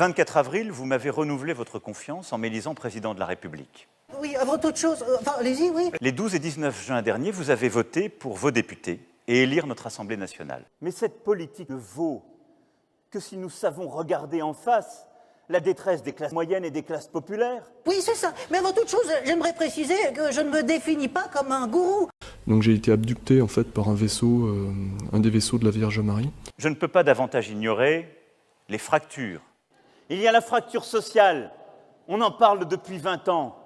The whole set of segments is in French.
24 avril, vous m'avez renouvelé votre confiance en m'élisant président de la République. Oui, avant toute chose, allez-y, oui. Les 12 et 19 juin dernier, vous avez voté pour vos députés et élire notre Assemblée nationale. Mais cette politique ne vaut que si nous savons regarder en face la détresse des classes moyennes et des classes populaires. Oui, c'est ça. Mais avant toute chose, j'aimerais préciser que je ne me définis pas comme un gourou. Donc j'ai été abducté en fait par un vaisseau, un des vaisseaux de la Vierge Marie. Je ne peux pas davantage ignorer les fractures. Il y a la fracture sociale. On en parle depuis 20 ans.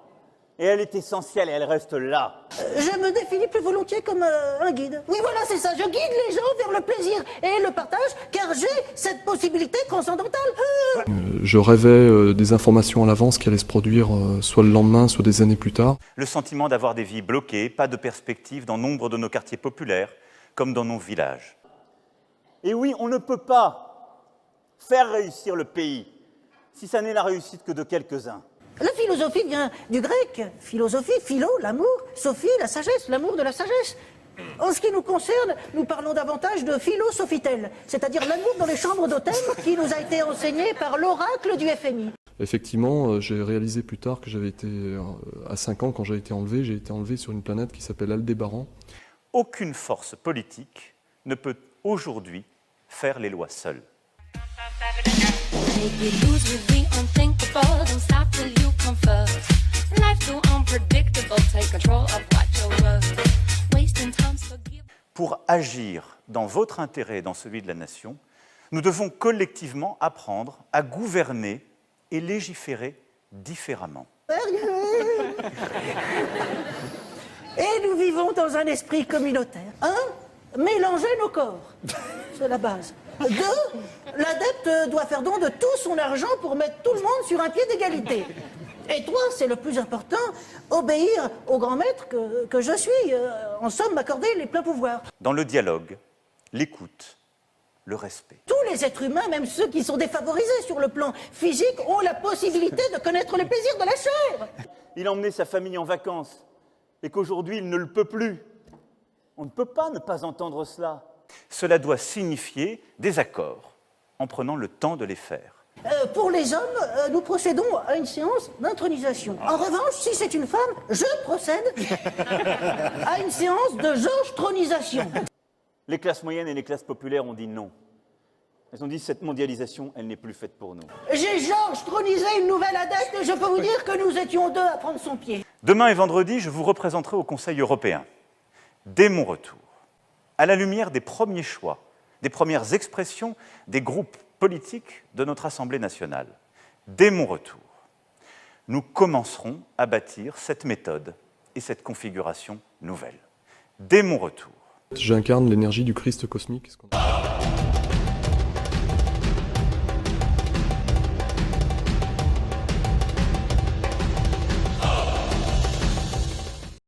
Et elle est essentielle et elle reste là. Je me définis plus volontiers comme un guide. Oui, voilà, c'est ça. Je guide les gens vers le plaisir et le partage, car j'ai cette possibilité transcendantale. Je rêvais des informations à l'avance qui allaient se produire soit le lendemain, soit des années plus tard. Le sentiment d'avoir des vies bloquées, pas de perspective dans nombre de nos quartiers populaires, comme dans nos villages. Et oui, on ne peut pas faire réussir le pays si ça n'est la réussite que de quelques-uns. La philosophie vient du grec. Philosophie, philo, l'amour, sophie, la sagesse, l'amour de la sagesse. En ce qui nous concerne, nous parlons davantage de philosophitel, c'est-à-dire l'amour dans les chambres d'hôtel qui nous a été enseigné par l'oracle du FMI. Effectivement, j'ai réalisé plus tard que j'avais été, à 5 ans, quand j'ai été enlevé sur une planète qui s'appelle Aldébaran. Aucune force politique ne peut aujourd'hui faire les lois seule. Pour agir dans votre intérêt et dans celui de la nation, nous devons collectivement apprendre à gouverner et légiférer différemment. Et nous vivons dans un esprit communautaire. 1. Mélanger nos corps. C'est la base. 2. L'adepte doit faire don de tout son argent pour mettre tout le monde sur un pied d'égalité. Et 3, c'est le plus important, obéir au grand maître que je suis. En somme, m'accorder les pleins pouvoirs. Dans le dialogue, l'écoute, le respect. Tous les êtres humains, même ceux qui sont défavorisés sur le plan physique, ont la possibilité de connaître les plaisirs de la chair. Il a emmené sa famille en vacances et qu'aujourd'hui il ne le peut plus. On ne peut pas ne pas entendre cela. Cela doit signifier des accords en prenant le temps de les faire. Pour les hommes, nous procédons à une séance d'intronisation. En revanche, si c'est une femme, je procède à une séance de georges-tronisation. Les classes moyennes et les classes populaires ont dit non. Elles ont dit cette mondialisation, elle n'est plus faite pour nous. J'ai georges-tronisé une nouvelle adepte et je peux vous dire que nous étions 2 à prendre son pied. Demain et vendredi, je vous représenterai au Conseil européen. Dès mon retour, à la lumière des premiers choix, des premières expressions des groupes politiques de notre Assemblée nationale, dès mon retour, nous commencerons à bâtir cette méthode et cette configuration nouvelle. Dès mon retour. J'incarne l'énergie du Christ cosmique.